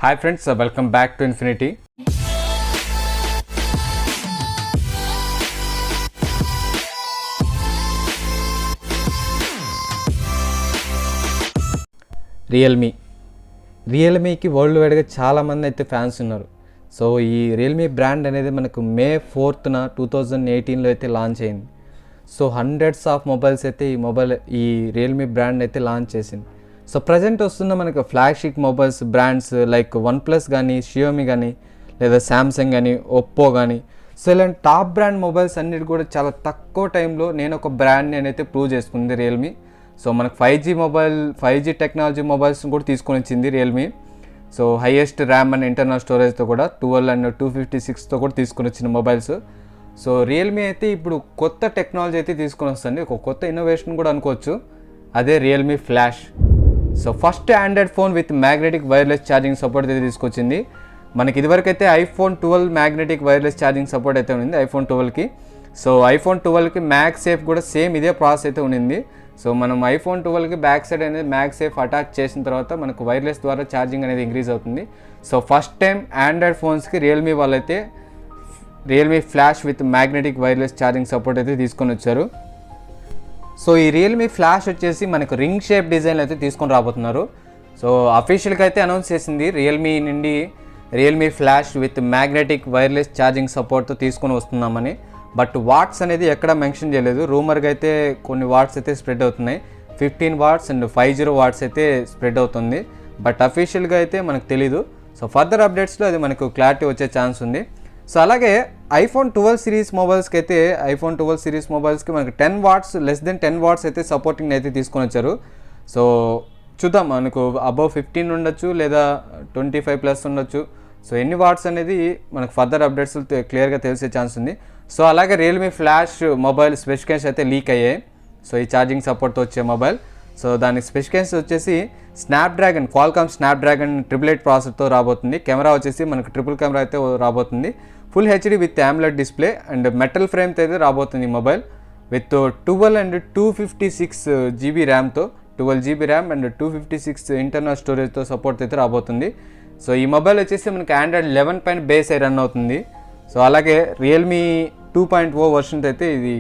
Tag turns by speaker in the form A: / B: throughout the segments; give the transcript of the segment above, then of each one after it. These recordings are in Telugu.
A: Hi friends, welcome back to Infinity. రియల్మీకి వరల్డ్ వైడ్గా చాలామంది అయితే ఫ్యాన్స్ ఉన్నారు. సో ఈ రియల్మీ బ్రాండ్ అనేది మనకు మే 4th 2018లో అయితే లాంచ్ అయింది. సో హండ్రెడ్స్ ఆఫ్ మొబైల్స్ అయితే ఈ రియల్మీ బ్రాండ్ అయితే లాంచ్ చేసింది. సో ప్రజెంట్ వస్తున్న మనకు flagship mobiles brands like OnePlus కానీ, షియోమి కానీ, లేదా శాంసంగ్ కానీ, ఒప్పో కానీ, సో ఇలాంటి టాప్ బ్రాండ్ మొబైల్స్ అన్నిటి కూడా చాలా తక్కువ టైంలో నేను ఒక బ్రాండ్ నేనైతే ప్రూవ్ చేసుకుంది రియల్మీ. సో మనకు 5G టెక్నాలజీ మొబైల్స్ కూడా తీసుకొని వచ్చింది Realme. So highest RAM and internal స్టోరేజ్తో కూడా 12 and 256తో కూడా తీసుకొని వచ్చిన మొబైల్స్. సో రియల్మీ అయితే ఇప్పుడు కొత్త టెక్నాలజీ అయితే తీసుకొని వస్తుంది, ఒక కొత్త ఇన్నోవేషన్ కూడా అనుకోవచ్చు. అదే Realme flash. So first Android phone with magnetic wireless charging support అయితే తీసుకొచ్చింది. మనకి ఇదివరకు అయితే iPhone 12 magnetic wireless charging support అయితే ఉంది iPhone 12కి. సో iPhone 12కి మ్యాగ్సేఫ్ కూడా సేమ్ ఇదే ప్రాసెస్ అయితే ఉండింది. సో మనం iPhone 12కి బ్యాక్ సైడ్ అనేది మ్యాగ్సేఫ్ అటాచ్ చేసిన తర్వాత మనకు వైర్లెస్ ద్వారా ఛార్జింగ్ అనేది ఇంక్రీజ్ అవుతుంది. సో ఫస్ట్ టైం ఆండ్రాయిడ్ ఫోన్స్కి రియల్మీ వాళ్ళైతే Realme flash with magnetic wireless charging support అయితే తీసుకొని వచ్చారు. సో ఈ రియల్మీ ఫ్లాష్ వచ్చేసి మనకు రింగ్ షేప్ డిజైన్ అయితే తీసుకొని రాబోతున్నారు. సో అఫీషియల్గా అయితే అనౌన్స్ చేసింది రియల్మీ నుండి Realme flash with magnetic wireless charging సపోర్ట్తో తీసుకొని వస్తున్నామని. బట్ వాట్స్ అనేది ఎక్కడ మెన్షన్ చేయలేదు. రూమర్గా అయితే కొన్ని వాట్స్ అయితే స్ప్రెడ్ అవుతున్నాయి, 15 watts అండ్ 50 watts అయితే స్ప్రెడ్ అవుతుంది. బట్ అఫీషియల్గా అయితే మనకు తెలీదు. సో ఫర్దర్ అప్డేట్స్లో అది మనకు క్లారిటీ వచ్చే ఛాన్స్ ఉంది. సో అలాగే iPhone 12 సిరీస్ మొబైల్స్కి అయితే మనకు 10 watts లెస్ దెన్ 10 watts అయితే సపోర్టింగ్ అయితే తీసుకొని వచ్చారు. సో చూద్దాం, మనకు అబవ్ 15 ఉండొచ్చు లేదా 25+ ఉండొచ్చు. సో ఎన్ని వాట్స్ అనేది మనకు ఫర్దర్ అప్డేట్స్ క్లియర్గా తెలిసే ఛాన్స్ ఉంది. సో అలాగే రియల్మీ ఫ్లాష్ మొబైల్ స్పెసిఫికేషన్స్ అయితే లీక్ అయ్యాయి. సో ఈ ఛార్జింగ్ సపోర్ట్తో వచ్చే మొబైల్. సో దానికి స్పెసిఫికేషన్స్ వచ్చేసి క్వాల్కామ్ స్నాప్డ్రాగన్ 888 ప్రాసెసర్తో రాబోతుంది. కెమెరా వచ్చేసి మనకు ట్రిపుల్ కెమెరా అయితే రాబోతుంది. Full HD with AMOLED display and metal ఫ్రేమ్తో అయితే రాబోతుంది ఈ మొబైల్. విత్ 12 and 256 GB ర్యామ్తో 12 GB ర్యామ్ అండ్ 256 ఇంటర్నల్ స్టోరేజ్తో సపోర్ట్ అయితే రాబోతుంది. సో ఈ మొబైల్ వచ్చేసి మనకి Android 11 పైన బేస్ అయి రన్ అవుతుంది. సో అలాగే రియల్మీ 2.0 వర్షన్తో అయితే ఇది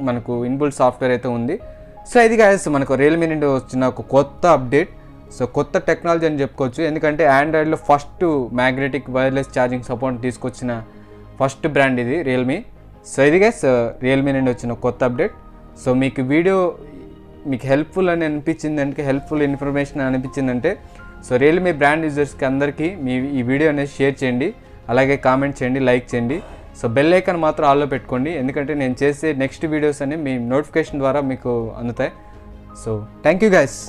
A: మనకు ఇన్బుల్ట్ సాఫ్ట్వేర్ అయితే ఉంది. సో ఇది గాయస్ మనకు రియల్మీ నుండి వచ్చిన ఒక కొత్త అప్డేట్. సో కొత్త టెక్నాలజీ అని చెప్పుకోవచ్చు, ఎందుకంటే ఆండ్రాయిడ్లో first magnetic wireless charging support తీసుకొచ్చిన ఫస్ట్ బ్రాండ్ ఇది రియల్మీ. సో ఇది గైస్ రియల్మీ నుండి వచ్చిన కొత్త అప్డేట్. సో మీకు హెల్ప్ఫుల్ అని అనిపించిందంటే, హెల్ప్ఫుల్ ఇన్ఫర్మేషన్ అనిపించిందంటే, సో రియల్మీ బ్రాండ్ యూజర్స్కి అందరికీ ఈ వీడియో అనేది షేర్ చేయండి, అలాగే కామెంట్ చేయండి, లైక్ చేయండి. సో బెల్ ఐకాన్ మాత్రం ఆల్లో పెట్టుకోండి, ఎందుకంటే నేను చేసే నెక్స్ట్ వీడియోస్ అనేవి మీ నోటిఫికేషన్ ద్వారా మీకు అందుతాయి. So thank you guys.